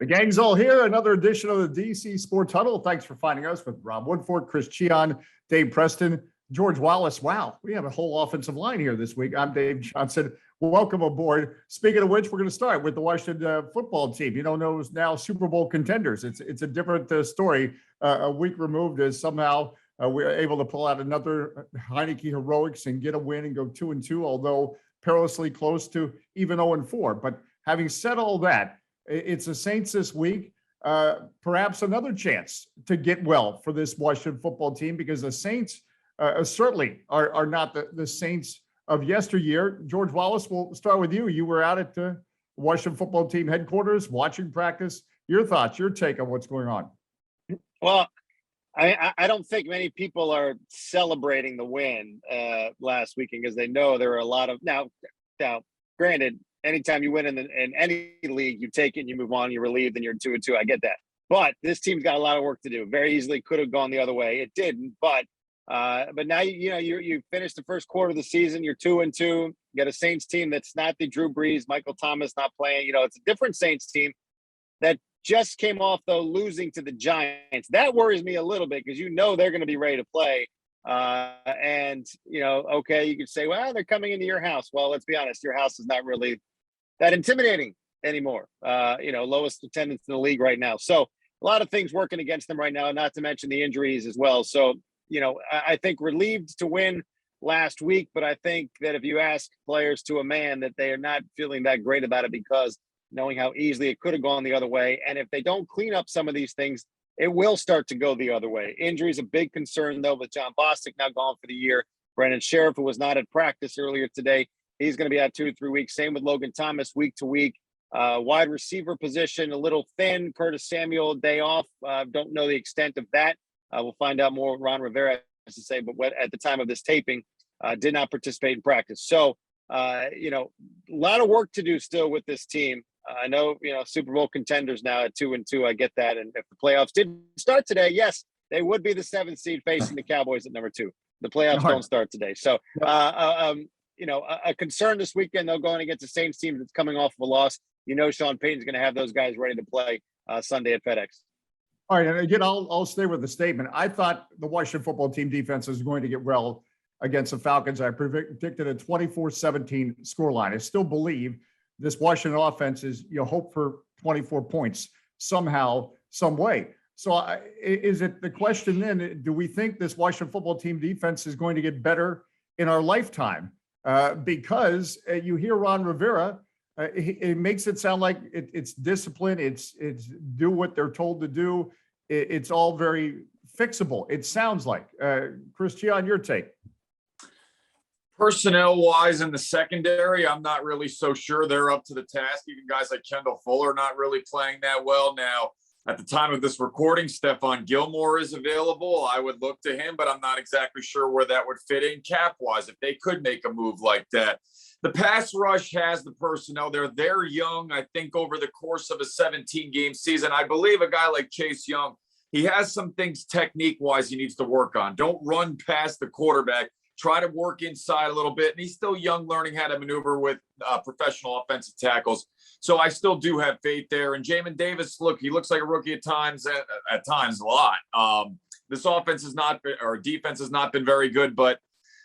The gang's all here. Another edition of the DC Sports Huddle. Thanks for finding us with Rob Woodfork, Chris Cichon, Dave Preston, George Wallace. Wow, we have a whole offensive line here this week. I'm Dave Johnson. Welcome aboard. Speaking of which, we're going to start with the Washington football team. You know, known as now Super Bowl contenders. It's a different story. A week removed as somehow we're able to pull out another Heinicke heroics and get a win and go 2-2, although perilously close to even 0-4. But having said all that, it's the Saints this week. Perhaps another chance to get well for this Washington football team, because the Saints certainly are not the Saints of yesteryear. George Wallace, we'll start with you. You were out at the Washington football team headquarters watching practice. Your thoughts, your take on what's going on? Well, I don't think many people are celebrating the win last weekend because they know there are a lot of now. Granted, anytime you win in any league, you take it and you move on. You're relieved and you're 2-2. I get that, but this team's got a lot of work to do. Very easily could have gone the other way. It didn't, but now you finished the first quarter of the season. You're 2-2. You got a Saints team that's not the Drew Brees, Michael Thomas not playing. You know, it's a different Saints team that just came off though losing to the Giants. That worries me a little bit because you know they're going to be ready to play. And you know, okay, you could say, well, they're coming into your house. Well, let's be honest, your house is not really that intimidating anymore. Lowest attendance in the league right now. So a lot of things working against them right now, not to mention the injuries as well. So, you know, I think relieved to win last week, but I think that if you ask players to a man that they are not feeling that great about it because knowing how easily it could have gone the other way. And if they don't clean up some of these things, it will start to go the other way. Injury is a big concern, though, with John Bostic now gone for the year. Brandon Sheriff, who was not at practice earlier today, he's going to be out 2 to 3 weeks. Same with Logan Thomas, week to week. Wide receiver position, a little thin. Curtis Samuel, day off. Don't know the extent of that. We'll find out more what Ron Rivera has to say, but at the time of this taping, did not participate in practice. So, a lot of work to do still with this team. I know, Super Bowl contenders now at 2-2. I get that. And if the playoffs didn't start today, yes, they would be the 7th seed facing the Cowboys at number 2. The playoffs don't start today. So, a concern this weekend, though, going against the Saints team that's coming off of a loss. Sean Payton's going to have those guys ready to play Sunday at FedEx. All right. And again, I'll stay with the statement. I thought the Washington football team defense was going to get well against the Falcons. I predicted a 24-17 scoreline. I still believe this Washington offense is, hope for 24 points somehow, some way. So is it the question then, do we think this Washington football team defense is going to get better in our lifetime? Because you hear Ron Rivera, it makes it sound like it's discipline. It's do what they're told to do. It's all very fixable. It sounds like. Chris Cichon, your take. Personnel-wise in the secondary, I'm not really so sure they're up to the task. Even guys like Kendall Fuller not really playing that well. Now, at the time of this recording, Stephon Gilmore is available. I would look to him, but I'm not exactly sure where that would fit in cap-wise if they could make a move like that. The pass rush has the personnel there. They're young. I think over the course of a 17-game season, I believe a guy like Chase Young, he has some things technique-wise he needs to work on. Don't run past the quarterback. Try to work inside a little bit. And he's still young, learning how to maneuver with professional offensive tackles. So I still do have faith there. And Jamin Davis, look, he looks like a rookie at times, at times a lot. This offense has not been, or defense has not been very good, but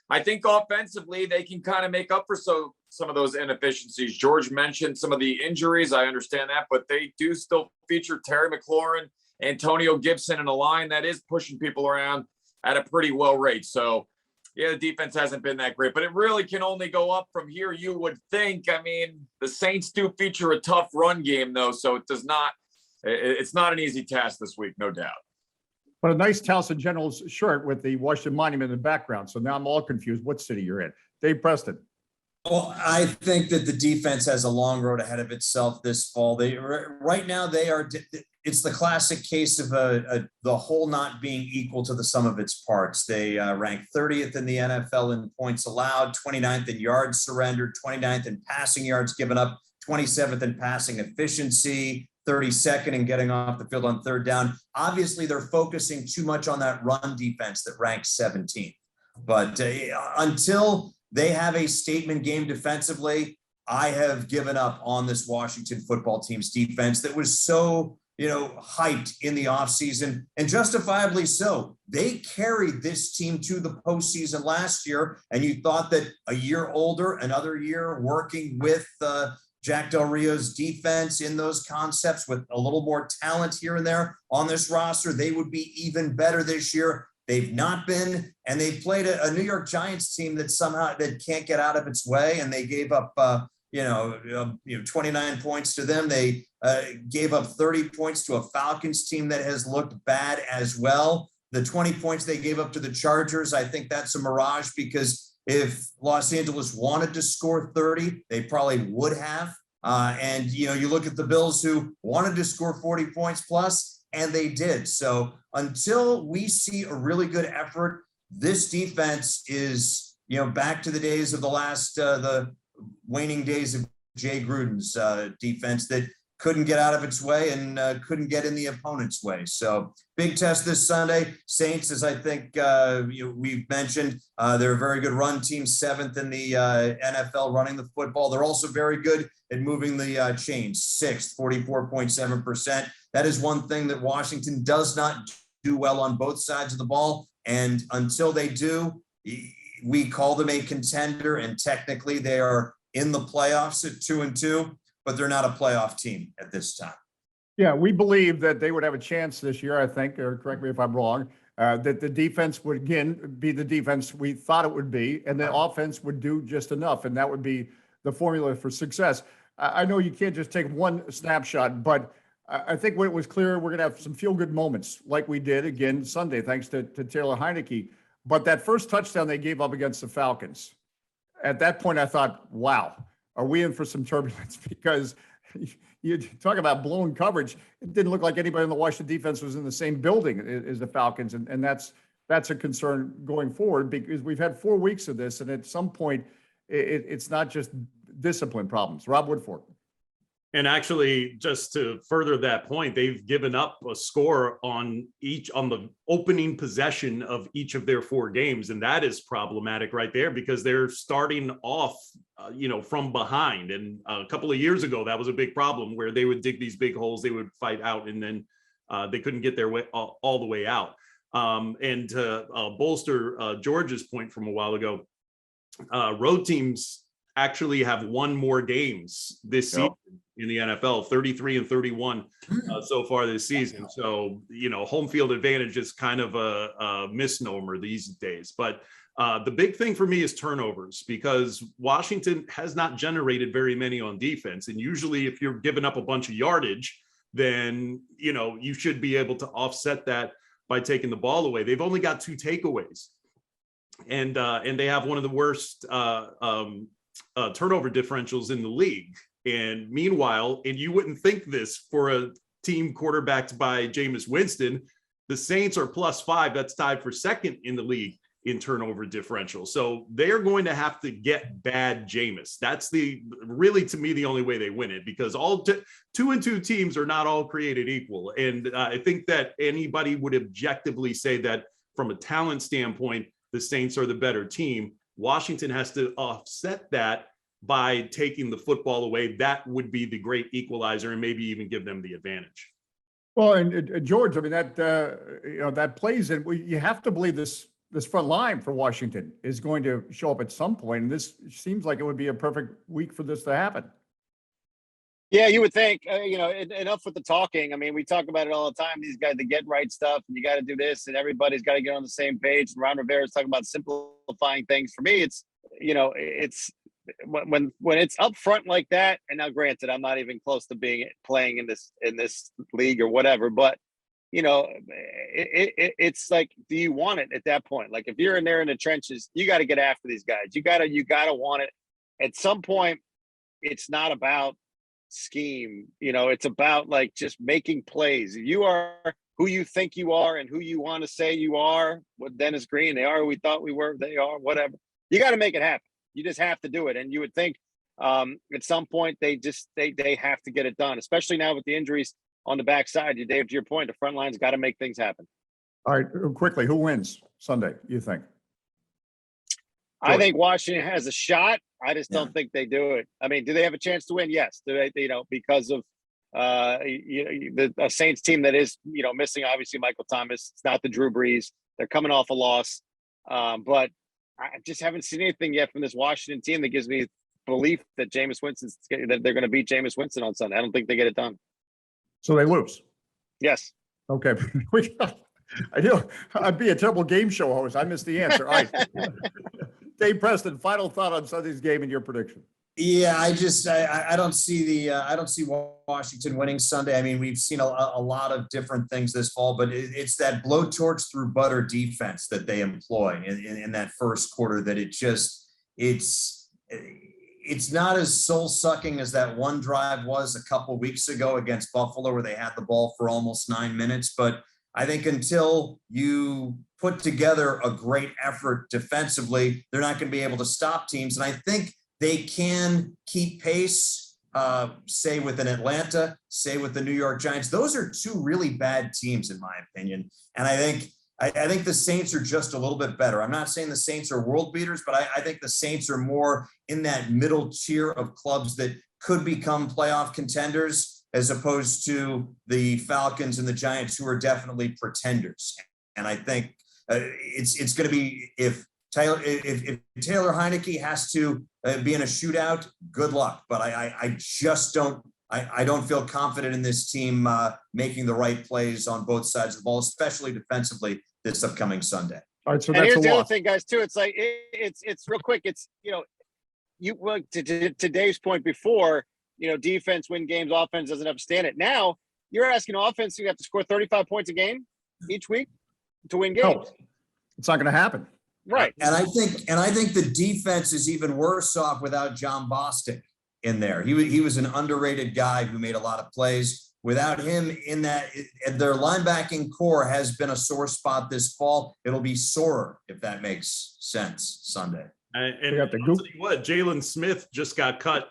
I think offensively they can kind of make up for some of those inefficiencies. George mentioned some of the injuries. I understand that, but they do still feature Terry McLaurin, Antonio Gibson in a line that is pushing people around at a pretty well rate. So, yeah, the defense hasn't been that great, but it really can only go up from here, you would think. I mean, the Saints do feature a tough run game, though, so it's not an easy task this week, no doubt. But a nice Towson Generals shirt with the Washington Monument in the background. So now I'm all confused what city you're in. Dave Preston. Well, I think that the defense has a long road ahead of itself this fall. Right now it's the classic case of the whole not being equal to the sum of its parts. They rank 30th in the NFL in points allowed, 29th in yards surrendered, 29th in passing yards given up, 27th in passing efficiency, 32nd in getting off the field on third down. Obviously, they're focusing too much on that run defense that ranks 17th. But until they have a statement game defensively, I have given up on this Washington football team's defense that was so, hyped in the offseason, and justifiably so. They carried this team to the postseason last year, and you thought that a year older, another year working with Jack Del Rio's defense in those concepts with a little more talent here and there on this roster, they would be even better this year. They've not been, and they've played a New York Giants team that can't get out of its way, and they gave up 29 points to them. They gave up 30 points to a Falcons team that has looked bad as well. The 20 points they gave up to the Chargers, I think that's a mirage, because if Los Angeles wanted to score 30, they probably would have. And you look at the Bills, who wanted to score 40 points plus, and they did. So until we see a really good effort, this defense is, back to the days of the waning days of Jay Gruden's defense that couldn't get out of its way and couldn't get in the opponent's way. So big test this Sunday. Saints, as I think we've mentioned, they're a very good run team, 7th in the NFL running the football. They're also very good at moving the chains, 6th, 44.7%. That is one thing that Washington does not do well on both sides of the ball. And until they do, we call them a contender, and technically they are in the playoffs at 2-2, but they're not a playoff team at this time. Yeah, we believe that they would have a chance this year, I think, or correct me if I'm wrong, that the defense would, again, be the defense we thought it would be, and the offense would do just enough, and that would be the formula for success. I know you can't just take one snapshot, but I think when it was clear we're going to have some feel-good moments like we did again Sunday, thanks to Taylor Heinicke. But that first touchdown they gave up against the Falcons, at that point I thought, wow, are we in for some turbulence? Because you talk about blown coverage. It didn't look like anybody in the Washington defense was in the same building as the Falcons. And that's a concern going forward, because we've had 4 weeks of this. And at some point, it's not just discipline problems. Rob Woodfork. And actually, just to further that point, they've given up a score on the opening possession of each of their 4 games. And that is problematic right there, because they're starting off, from behind. And a couple of years ago, that was a big problem, where they would dig these big holes, they would fight out, and then they couldn't get their way all the way out. And to bolster George's point from a while ago, road teams actually have won more games this season in the NFL, 33-31 so far this season. So, home field advantage is kind of a misnomer these days. But the big thing for me is turnovers, because Washington has not generated very many on defense. And usually if you're giving up a bunch of yardage, then, you should be able to offset that by taking the ball away. They've only got 2 takeaways. And they have one of the worst turnover differentials in the league. And meanwhile, and you wouldn't think this for a team quarterbacked by Jameis Winston, the Saints are +5. That's tied for 2nd in the league in turnover differential. So they're going to have to get bad Jameis. That's really, to me, the only way they win it, because all 2-2 teams are not all created equal. And I think that anybody would objectively say that from a talent standpoint, the Saints are the better team. Washington has to offset that by taking the football away. That would be the great equalizer, and maybe even give them the advantage. Well, and George, I mean, that plays in. You have to believe this front line for Washington is going to show up at some point, and this seems like it would be a perfect week for this to happen. Yeah, you would think, enough with the talking. I mean, we talk about it all the time. These guys, the get right stuff, and you got to do this, and everybody's got to get on the same page. Ron Rivera's talking about simplifying things. For me, it's when it's up front like that. And now, granted, I'm not even close to playing in this league or whatever, but it's like, do you want it at that point? Like, if you're in there in the trenches, you got to get after these guys. You got to want it. At some point, it's not about scheme, it's about like just making plays. You are who you think you are and who you want to say you are. With Dennis Green, they are who we thought we were, they are, whatever. You got to make it happen. You just have to do it. And you would think at some point they have to get it done, especially now with the injuries on the backside. Dave, to your point, the front line's got to make things happen. All right, quickly, who wins Sunday, you think? I think Washington has a shot. I just Yeah. don't think they do it. I mean, do they have a chance to win? Yes. Do they? Because of the Saints team that is missing obviously Michael Thomas. It's not the Drew Brees. They're coming off a loss, but I just haven't seen anything yet from this Washington team that gives me belief that that they're going to beat Jameis Winston on Sunday. I don't think they get it done. So they lose. Yes. Okay. I'd be a terrible game show host. I missed the answer. All right. Dave Preston, final thought on Sunday's game and your prediction. Yeah, I don't see Washington winning Sunday. I mean, we've seen a lot of different things this fall, but it's that blowtorch through butter defense that they employ in that first quarter that it's not as soul sucking as that one drive was a couple weeks ago against Buffalo where they had the ball for almost 9 minutes. But I think until you put together a great effort defensively, they're not going to be able to stop teams. And I think they can keep pace, say with an Atlanta, say with the New York Giants. Those are two really bad teams, in my opinion. And I think the Saints are just a little bit better. I'm not saying the Saints are world beaters, but I think the Saints are more in that middle tier of clubs that could become playoff contenders, as opposed to the Falcons and the Giants, who are definitely pretenders. And I think it's going to be if Taylor Heinicke has to be in a shootout, good luck. But I just don't. I don't feel confident in this team making the right plays on both sides of the ball, especially defensively this upcoming Sunday. All right, so And that's here's a the other loss. thing, guys, too. It's like it's real quick. It's to Dave's point before. Defense win games, offense doesn't understand it. Now you're asking offense to have to score 35 points a game each week to win games. No, it's not going to happen. Right. And I think the defense is even worse off without John Bostic in there. He was an underrated guy who made a lot of plays. Without him in that, their linebacking core has been a sore spot this fall. It'll be sorer, if that makes sense, Sunday. And got the I'll tell you what, Jalen Smith just got cut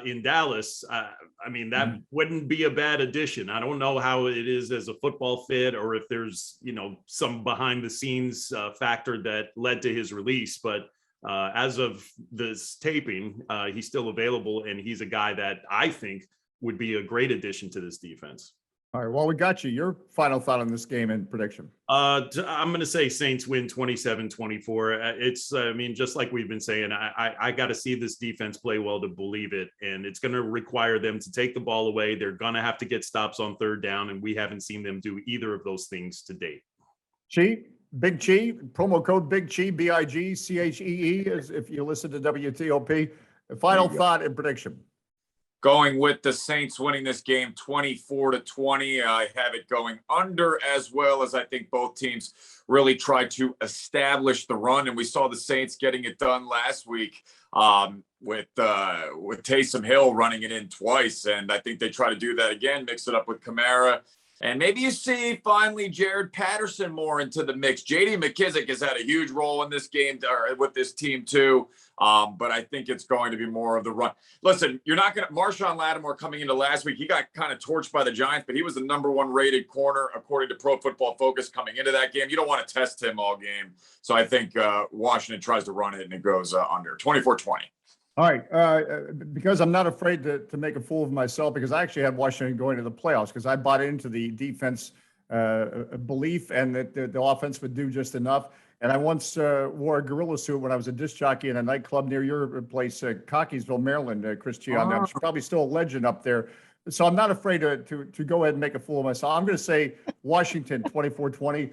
in Dallas. I mean, that wouldn't be a bad addition. I don't know how it is as a football fit, or if there's, some behind the scenes factor that led to his release. But as of this taping, he's still available, and he's a guy that I think would be a great addition to this defense. All right. Well, we got you. Your final thought on this game and prediction. I'm going to say Saints win 27-24. It's, just like we've been saying, I got to see this defense play well to believe it. And it's going to require them to take the ball away. They're going to have to get stops on third down. And we haven't seen them do either of those things to date. Big Chi, promo code Big Chi, BIGCHEE, as if you listen to WTOP. Final thought and prediction. Going with the Saints winning this game 24-20. I have it going under, as well as I think both teams really tried to establish the run. And we saw the Saints getting it done last week with Taysom Hill running it in twice. And I think they try to do that again, mix it up with Kamara. And maybe you see finally Jared Patterson more into the mix. J.D. McKissick has had a huge role in this game with this team too. But I think it's going to be more of the run. Listen, you're not going to – Marshawn Lattimore coming into last week, he got kind of torched by the Giants, but he was the number one rated corner according to Pro Football Focus coming into that game. You don't want to test him all game. So I think Washington tries to run it and it goes under 24-20. All right, because I'm not afraid to make a fool of myself, because I actually had Washington going to the playoffs because I bought into the defense belief and that the offense would do just enough. And I once wore a gorilla suit when I was a disc jockey in a nightclub near your place, Cockeysville, Maryland, Chris Cichon. I'm probably still a legend up there. So I'm not afraid to go ahead and make a fool of myself. I'm going to say Washington 24-20.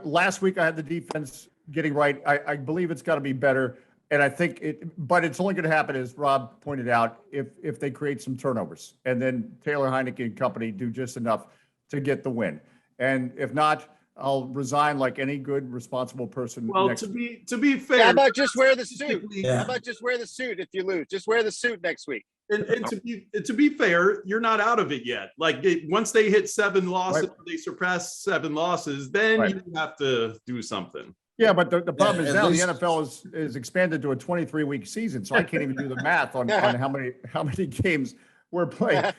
Last week I had the defense getting right. I believe it's got to be better. And I think but it's only going to happen, as Rob pointed out, if they create some turnovers, and then Taylor Heinicke and company do just enough to get the win. And if not, I'll resign like any good, responsible person. Well, to be fair, how about just wear the suit? Yeah. How about just wear the suit if you lose? Just wear the suit next week. and to be fair, you're not out of it yet. Like once they hit 7 losses, Right. they surpass 7 losses, then Right. you have to do something. Yeah, but the problem is at now least- the NFL is expanded to a 23-week season, so I can't even do the math on how many games we're playing.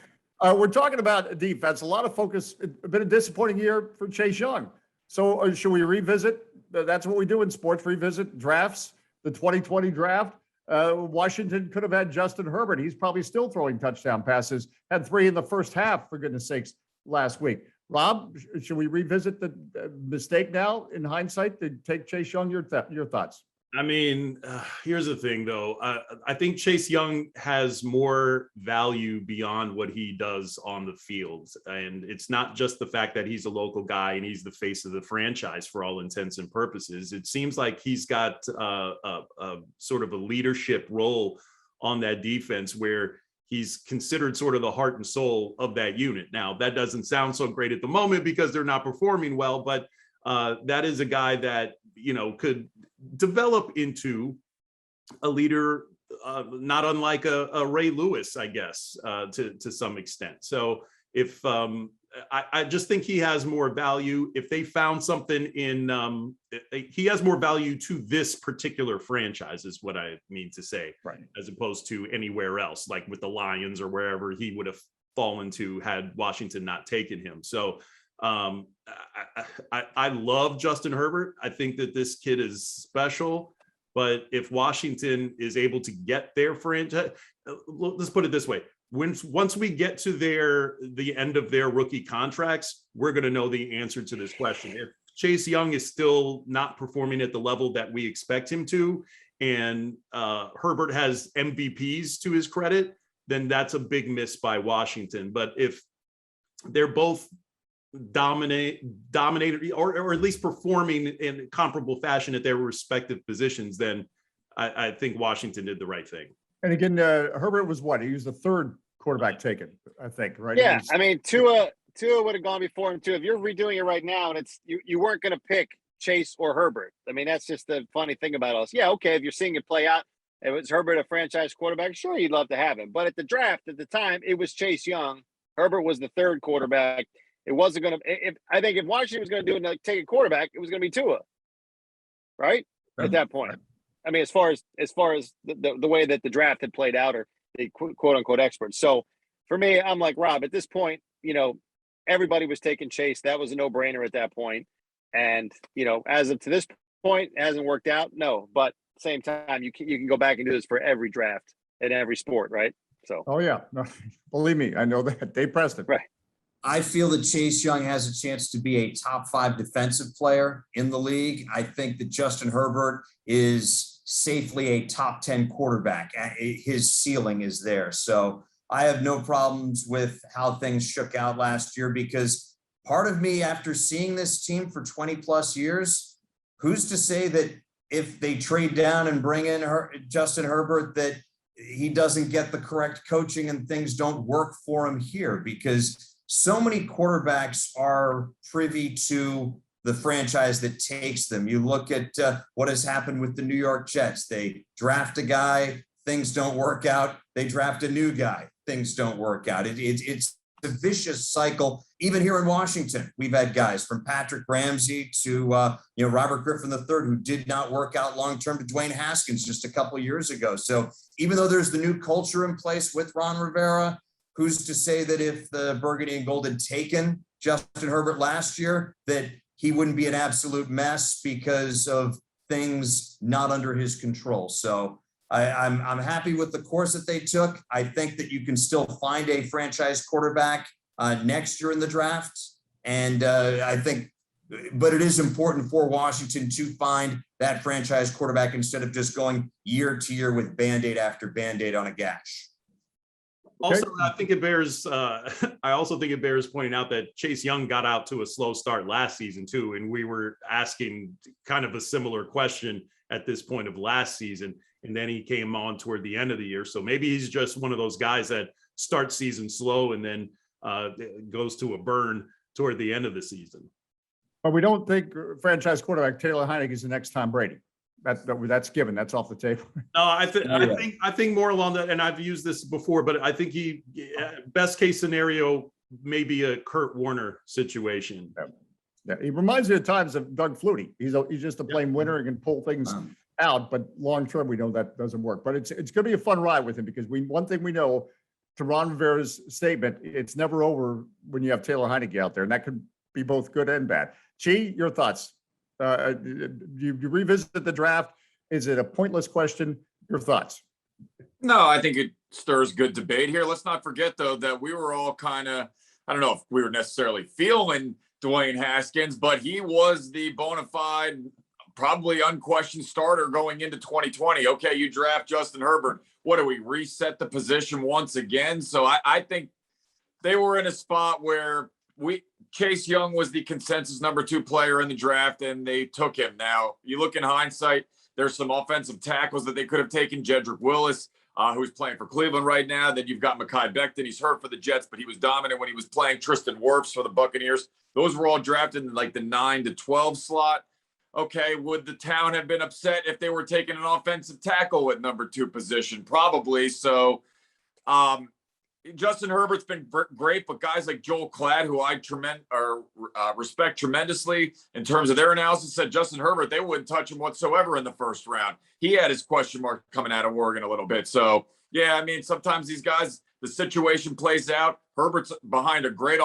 We're talking about defense. A lot of focus. A bit of disappointing year for Chase Young. So should we revisit? That's what we do in sports: revisit drafts, the 2020 draft, Washington could have had Justin Herbert. He's probably still throwing touchdown passes, had 3 in the first half, for goodness sakes, last week. Rob, should we revisit the mistake now in hindsight to take Chase Young? Your thoughts? I mean, here's the thing, though. I think Chase Young has more value beyond what he does on the field. And it's not just the fact that he's a local guy and he's the face of the franchise for all intents and purposes. It seems like he's got a sort of a leadership role on that defense where he's considered sort of the heart and soul of that unit. Now, that doesn't sound so great at the moment because they're not performing well, but that is a guy that, could develop into a leader, not unlike a Ray Lewis, I guess, to some extent. So if I just think he has more value. If they found something he has more value to this particular franchise, is what I mean to say, right? As opposed to anywhere else, like with the Lions or wherever he would have fallen to had Washington not taken him. So I love Justin Herbert. I think that this kid is special, but if Washington is able to get their franchise, let's put it this way. Once we get to the end of their rookie contracts, we're going to know the answer to this question. If Chase Young is still not performing at the level that we expect him to, and Herbert has MVPs to his credit, then that's a big miss by Washington. But if they're both dominated or at least performing in comparable fashion at their respective positions, then I think Washington did the right thing. And again, Herbert was what? He was the 3rd quarterback taken, I think, right? Yeah, I mean, Tua would have gone before him too. If you're redoing it right now, and it's you weren't going to pick Chase or Herbert. I mean, that's just the funny thing about us. Yeah, okay, if you're seeing it play out, if it's Herbert a franchise quarterback, sure, you'd love to have him. But at the draft at the time, it was Chase Young. Herbert was the 3rd quarterback. It wasn't going to. I think if Washington was going to do it, like take a quarterback, it was going to be Tua, right? At that point, I mean, as far as the way that the draft had played out, or the quote unquote experts. So for me, I'm like Rob. At this point, everybody was taking Chase. That was a no brainer at that point. And as of to this point, it hasn't worked out. No, but at the same time, you can go back and do this for every draft in every sport, right? So. Oh yeah, no, believe me, I know that. Dave Preston, right. I feel that Chase Young has a chance to be a top 5 defensive player in the league. I think that Justin Herbert is safely a top 10 quarterback. His ceiling is there. So I have no problems with how things shook out last year, because part of me, after seeing this team for 20 plus years, who's to say that if they trade down and bring in Justin Herbert, that he doesn't get the correct coaching and things don't work for him here? Because so many quarterbacks are privy to the franchise that takes them. You look at what has happened with the New York Jets. They draft a guy, things don't work out. They draft a new guy, things don't work out. It's a vicious cycle. Even here in Washington, we've had guys from Patrick Ramsey to Robert Griffin III, who did not work out long-term, to Dwayne Haskins just a couple years ago. So even though there's the new culture in place with Ron Rivera, who's to say that if the Burgundy and Gold had taken Justin Herbert last year, that he wouldn't be an absolute mess because of things not under his control? So I'm happy with the course that they took. I think that you can still find a franchise quarterback next year in the draft. And I think, but it is important for Washington to find that franchise quarterback instead of just going year to year with Band-Aid after Band-Aid on a gash. Also, I think it bears. I also think it bears pointing out that Chase Young got out to a slow start last season too, and we were asking kind of a similar question at this point of last season, and then he came on toward the end of the year. So maybe he's just one of those guys that starts season slow and then goes to a burn toward the end of the season. But we don't think franchise quarterback Taylor Heinicke is the next Tom Brady. That's given. That's off the table. No, I think more along that, and I've used this before, but I think he best case scenario maybe a Kurt Warner situation. Yeah, he reminds me at times of Doug Flutie. He's just a plain winner and can pull things out, but long term we know that doesn't work. But it's going to be a fun ride with him, because one thing we know, to Ron Rivera's statement, it's never over when you have Taylor Heinicke out there, and that could be both good and bad. Chi, your thoughts? You revisit the draft. Is it a pointless question? Your thoughts? No, I think it stirs good debate here. Let's not forget, though, that we were all kind of, I don't know if we were necessarily feeling Dwayne Haskins, but he was the bona fide, probably unquestioned starter going into 2020. Okay, you draft Justin Herbert. What do we reset the position once again? So I think they were in a spot where Chase Young was the consensus number 2 player in the draft, and they took him. Now, you look in hindsight, there's some offensive tackles that they could have taken. Jedrick Willis, who's playing for Cleveland right now. Then you've got Mekhi Becton. He's hurt for the Jets, but he was dominant when he was playing. Tristan Wirfs for the Buccaneers. Those were all drafted in like the 9 to 12 slot. Okay, would the town have been upset if they were taking an offensive tackle at number 2 position? Probably. So Justin Herbert's been great, but guys like Joel Klatt, who I respect tremendously in terms of their analysis, said Justin Herbert, they wouldn't touch him whatsoever in the first round. He had his question mark coming out of Oregon a little bit. So, yeah, I mean, sometimes these guys, the situation plays out. Herbert's behind a great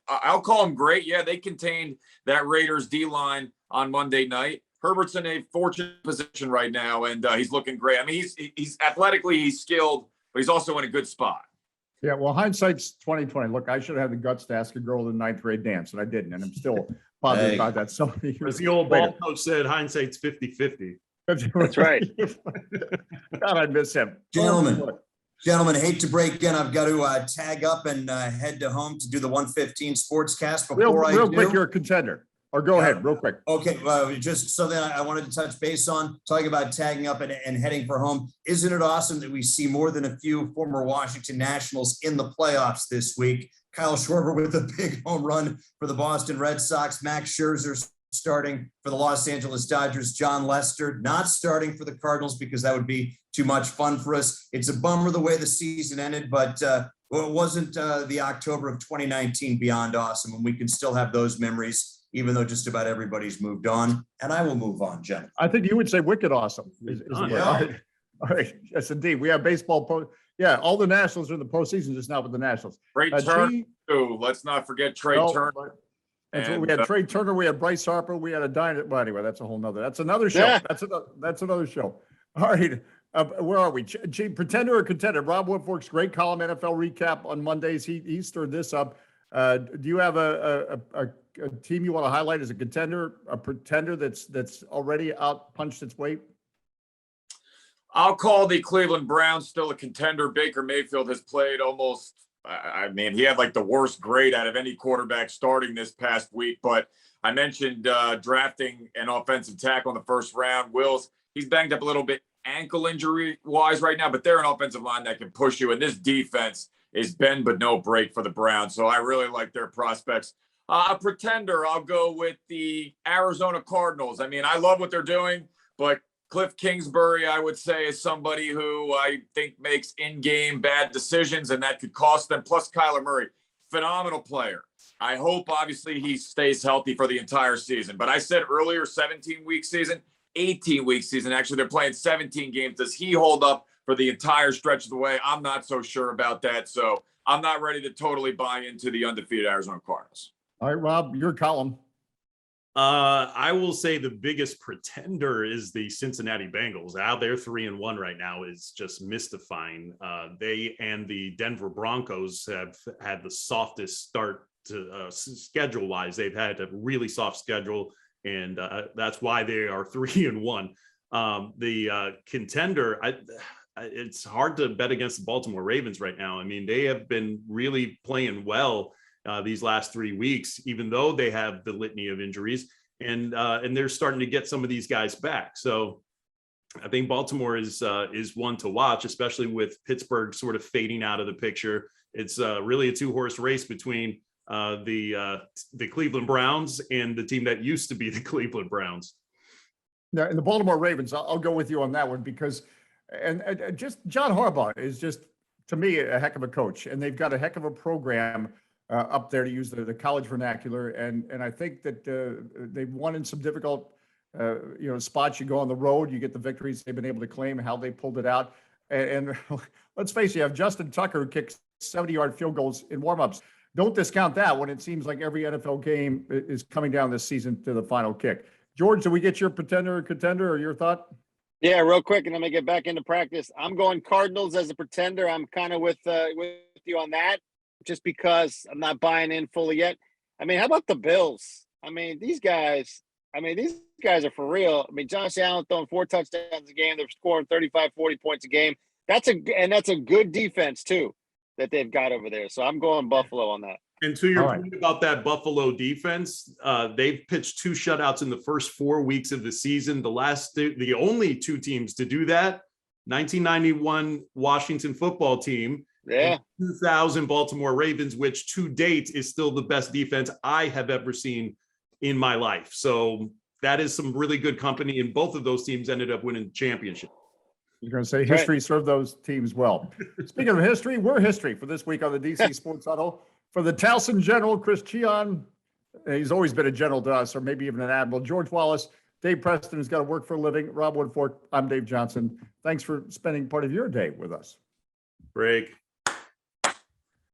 I'll call him great. Yeah, they contained that Raiders D-line on Monday night. Herbert's in a fortunate position right now, and he's looking great. I mean, he's athletically, he's skilled, but he's also in a good spot. Yeah, well, hindsight's 2020. Look, I should have had the guts to ask a girl in the 9th grade dance, and I didn't, and I'm still positive about that. So as the old ball coach said, hindsight's 50-50. That's right. God, I miss him. Gentlemen, hate to break in. I've got to tag up and head to home to do the 115 Sportscast. Real quick, you're a contender. Or go ahead, real quick. Okay, just something I wanted to touch base on, talking about tagging up and heading for home. Isn't it awesome that we see more than a few former Washington Nationals in the playoffs this week? Kyle Schwarber with a big home run for the Boston Red Sox. Max Scherzer starting for the Los Angeles Dodgers. John Lester not starting for the Cardinals because that would be too much fun for us. It's a bummer the way the season ended, but it wasn't the October of 2019 beyond awesome, and we can still have those memories, even though just about everybody's moved on, and I will move on, gentlemen. I think you would say wicked awesome. All right. Yes, indeed. We have baseball. All the Nationals are in the postseason just now with the Nationals. Trey Turner, too. Let's not forget Trey Turner. We had Trey Turner. We had Bryce Harper. We had a dynasty. Well, anyway, that's another show. Yeah. That's another show. All right. Where are we? Pretender or contender? Rob Woodfork's great column, NFL recap on Mondays. He stirred this up. Do you have a team you want to highlight as a contender, a pretender that's already out punched its weight? I'll call the Cleveland Browns still a contender. Baker Mayfield has played almost, I mean, he had like the worst grade out of any quarterback starting this past week, but I mentioned drafting an offensive tackle in the first round. Wills, he's banged up a little bit ankle injury wise right now, but they're an offensive line that can push you, and this defense is bend but no break for the Browns. So I really like their prospects. A pretender, I'll go with the Arizona Cardinals. I mean, I love what they're doing, but Cliff Kingsbury, I would say, is somebody who I think makes in-game bad decisions, and that could cost them. Plus Kyler Murray, phenomenal player. I hope, obviously, he stays healthy for the entire season. But I said earlier, 17-week season, 18-week season. Actually, they're playing 17 games. Does he hold up for the entire stretch of the way? I'm not so sure about that. So I'm not ready to totally buy into the undefeated Arizona Cardinals. All right, Rob, your column. I will say the biggest pretender is the Cincinnati Bengals. How they're 3-1 right now is just mystifying. They and the Denver Broncos have had the softest start to schedule-wise. They've had a really soft schedule, and that's why they are 3-1. The contender, it's hard to bet against the Baltimore Ravens right now. I mean, they have been really playing well these last 3 weeks, even though they have the litany of injuries, and they're starting to get some of these guys back. So I think Baltimore is one to watch, especially with Pittsburgh sort of fading out of the picture. It's really a 2-horse race between the Cleveland Browns and the team that used to be the Cleveland Browns. Now, in the Baltimore Ravens, I'll go with you on that one because, and just John Harbaugh is just, to me, a heck of a coach, and they've got a heck of a program up there, to use the college vernacular. And I think that they've won in some difficult, spots. You go on the road, you get the victories they've been able to claim, how they pulled it out. And let's face it, you have Justin Tucker who kicks 70-yard field goals in warmups. Don't discount that when it seems like every NFL game is coming down this season to the final kick. George, do we get your pretender or contender, or your thought? Yeah, real quick, and then we get back into practice. I'm going Cardinals as a pretender. I'm kind of with you on that, just because I'm not buying in fully yet. I mean, how about the Bills? I mean, these guys are for real. I mean, Josh Allen throwing 4 touchdowns a game. They're scoring 35, 40 points a game. That's a good defense too that they've got over there. So I'm going Buffalo on that. And to your All right. point about that Buffalo defense, they've pitched 2 shutouts in the first 4 weeks of the season. The only 2 teams to do that, 1991 Washington football team, Yeah. 2000 Baltimore Ravens, which to date is still the best defense I have ever seen in my life. So that is some really good company, and both of those teams ended up winning the championship. You're going to say history served those teams well. Speaking of history, we're history for this week on the DC Sports Huddle. For the Towson General, Chris Cichon, he's always been a general to us, or maybe even an admiral. George Wallace, Dave Preston, who's got to work for a living. Rob Woodfork, I'm Dave Johnson. Thanks for spending part of your day with us. Break.